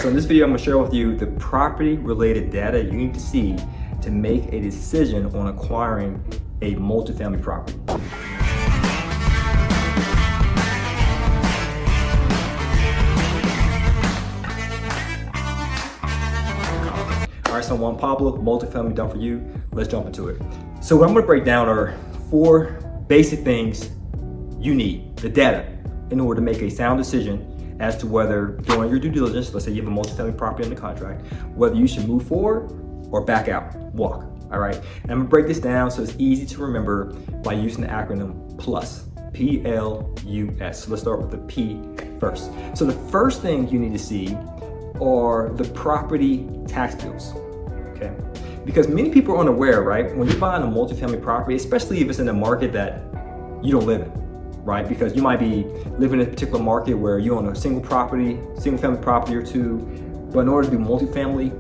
So in this video, I'm gonna share with you the property related data you need to see to make a decision on acquiring a multifamily property. All right, so I'm Juan Pablo, multifamily done for you. Let's jump into it. So what I'm gonna break down are 4 basic things you need, the data, in order to make a sound decision as to whether during your due diligence, let's say you have a multifamily property under contract, whether you should move forward or back out, walk, all right? And I'm gonna break this down so it's easy to remember by using the acronym PLUS, P-L-U-S. So let's start with the P first. So the first thing you need to see are the property tax bills, okay? Because many people are unaware, right? When you're buying a multifamily property, especially if it's in a market that you don't live in, right? Because you might be living in a particular market where you own a single family property or two, but in order to be multifamily,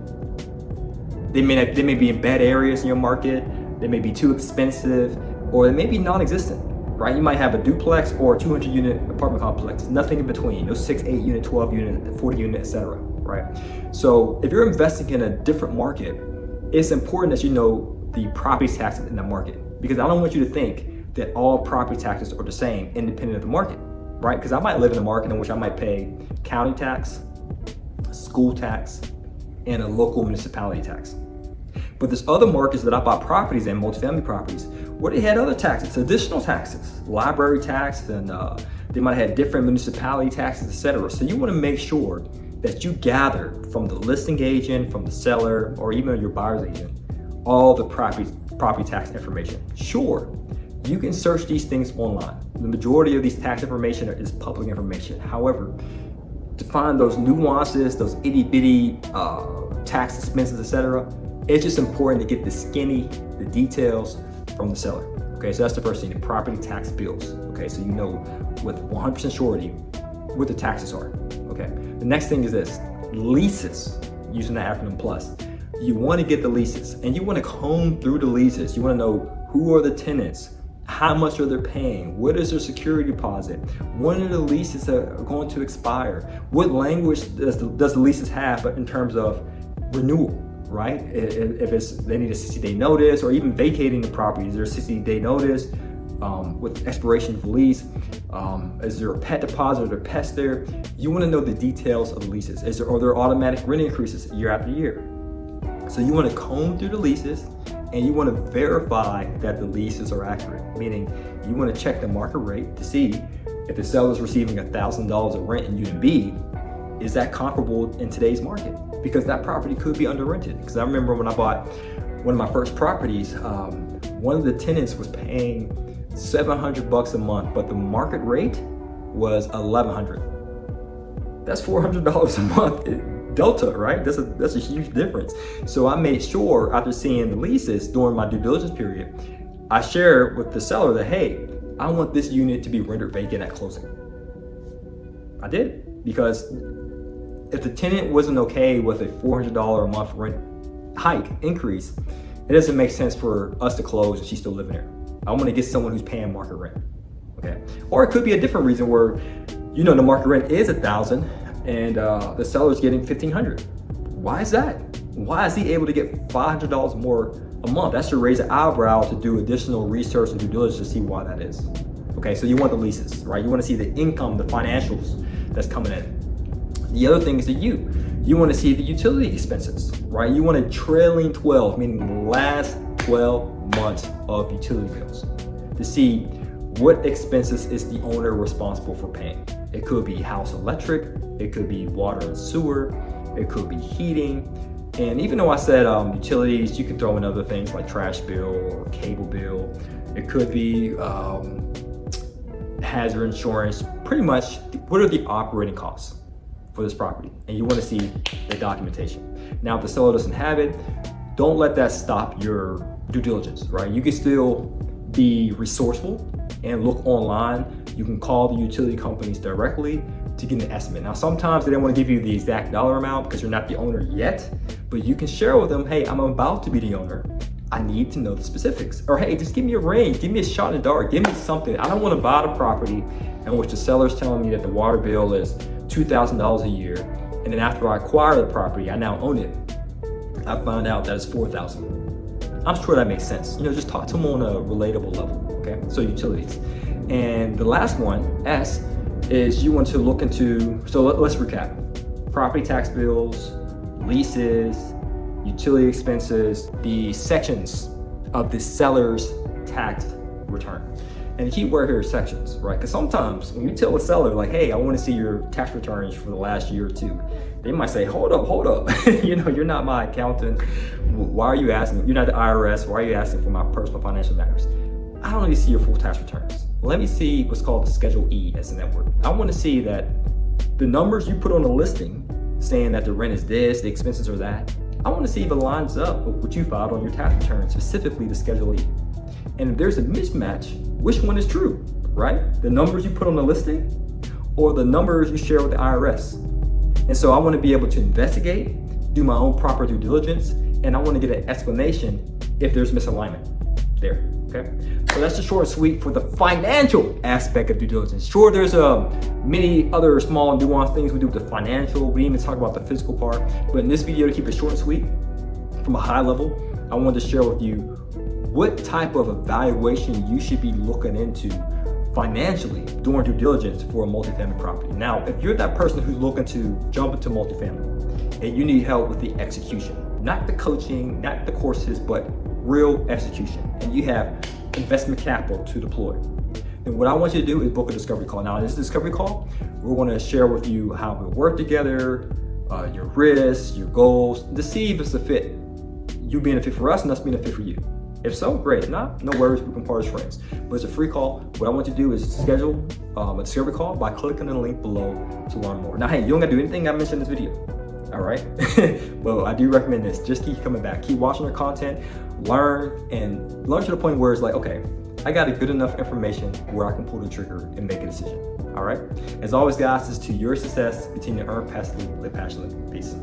they may be in bad areas in your market, they may be too expensive, or they may be non-existent, right? You might have a duplex or a 200 unit apartment complex, nothing in between, no 6, 8 unit, 12 unit, 40 unit, etc., right? So if you're investing in a different market, it's important that you know the property taxes in that market, because I don't want you to think that all property taxes are the same independent of the market, right? Because I might live in a market in which I might pay county tax, school tax, and a local municipality tax. But there's other markets that I buy properties in, multifamily properties, where they had other taxes, additional taxes, library tax, and they might have different municipality taxes, etc. So you want to make sure that you gather from the listing agent, from the seller, or even your buyer's agent, all the property tax information. Sure, you can search these things online. The majority of these tax information is public information. However, to find those nuances, those itty bitty tax expenses, etc., it's just important to get the details from the seller. Okay, so that's the first thing, the property tax bills. Okay, so you know with 100% surety what the taxes are. Okay, the next thing is this, leases, using the acronym PLUS. You want to get the leases, and you want to comb through the leases. You want to know who are the tenants, how much are they paying, what is their security deposit, when are the leases that are going to expire, what language does the leases have in terms of renewal, right? If they need a 60-day notice, or even vacating the property, is there a 60-day notice with expiration of the lease? Is there a pet deposit, or there pets there? You want to know the details of the leases. Are there automatic rent increases year after year? So you want to comb through the leases, and you want to verify that the leases are accurate, meaning you want to check the market rate to see if the seller is receiving $1,000 of rent in Unit B, is that comparable in today's market? Because that property could be under rented. Because I remember when I bought one of my first properties, one of the tenants was paying $700 a month, but the market rate was $1,100. That's $400 a month. Delta, right? That's a huge difference. So I made sure, after seeing the leases during my due diligence period, I shared with the seller that, hey, I want this unit to be rendered vacant at closing. I did, because if the tenant wasn't okay with a $400 a month rent hike increase, it doesn't make sense for us to close and she's still living there. I want to get someone who's paying market rent, okay? Or it could be a different reason where, the market rent is $1,000 and the seller's getting $1,500. Why is that? Why is he able to get $500 more a month? That should raise an eyebrow to do additional research and due diligence to see why that is. Okay, so you want the leases, right? You want to see the income, the financials that's coming in. The other thing is that you want to see the utility expenses, right? You want a trailing 12, meaning the last 12 months of utility bills, to see what expenses is the owner responsible for paying. It could be house electric, it could be water and sewer, it could be heating. And even though I said utilities, you can throw in other things like trash bill or cable bill. It could be hazard insurance. Pretty much, what are the operating costs for this property? And you want to see the documentation. Now, if the seller doesn't have it, don't let that stop your due diligence, right? You can still be resourceful and look online. You can call the utility companies directly to get an estimate. Now, sometimes they don't want to give you the exact dollar amount because you're not the owner yet, but you can share with them, hey, I'm about to be the owner. I need to know the specifics. Or hey, just give me a range, give me a shot in the dark, give me something. I don't want to buy the property in which the seller's telling me that the water bill is $2,000 a year And then after I acquire the property, I now own it, I found out that it's $4,000. I'm sure that makes sense. Just talk to them on a relatable level, okay? So utilities. And the last one, S, is you want to look into, so let's recap. Property tax bills, leases, utility expenses, the sections of the seller's tax return. And the key word here is sections, right? Because sometimes when you tell a seller, like, hey, I want to see your tax returns for the last year or two, they might say, hold up. You're not my accountant. Why are you asking? You're not the IRS. Why are you asking for my personal financial matters? I don't need to see your full tax returns. Let me see what's called the Schedule E as a network. I want to see that the numbers you put on the listing saying that the rent is this, the expenses are that, I want to see if it lines up with what you filed on your tax return, specifically the Schedule E. And if there's a mismatch, which one is true, right? The numbers you put on the listing or the numbers you share with the IRS? And so I want to be able to investigate, do my own proper due diligence, and I want to get an explanation if there's misalignment there, okay? So that's the short and sweet for the financial aspect of due diligence. Sure, there's many other small nuanced things we do with the financial. We even talk about the physical part, but in this video, to keep it short and sweet, from a high level, I wanted to share with you what type of evaluation you should be looking into financially during due diligence for a multifamily property. Now, if you're that person who's looking to jump into multifamily and you need help with the execution, not the coaching, not the courses, but real execution, and you have investment capital to deploy, then what I want you to do is book a discovery call. Now, in this discovery call, we're going to share with you how we work together, your risks, your goals, to see if it's a fit. You being a fit for us and us being a fit for you. If so, great. If not, no worries, we can part as friends. But it's a free call. What I want you to do is schedule a discovery call by clicking the link below to learn more. Now, hey, you don't gotta do anything I mentioned in this video, all right? Well, I do recommend this. Just keep coming back. Keep watching our content, learn to the point where it's like, okay, I got a good enough information where I can pull the trigger and make a decision, all right? As always, guys, this is to your success. Continue to earn passively, live passionately. Peace.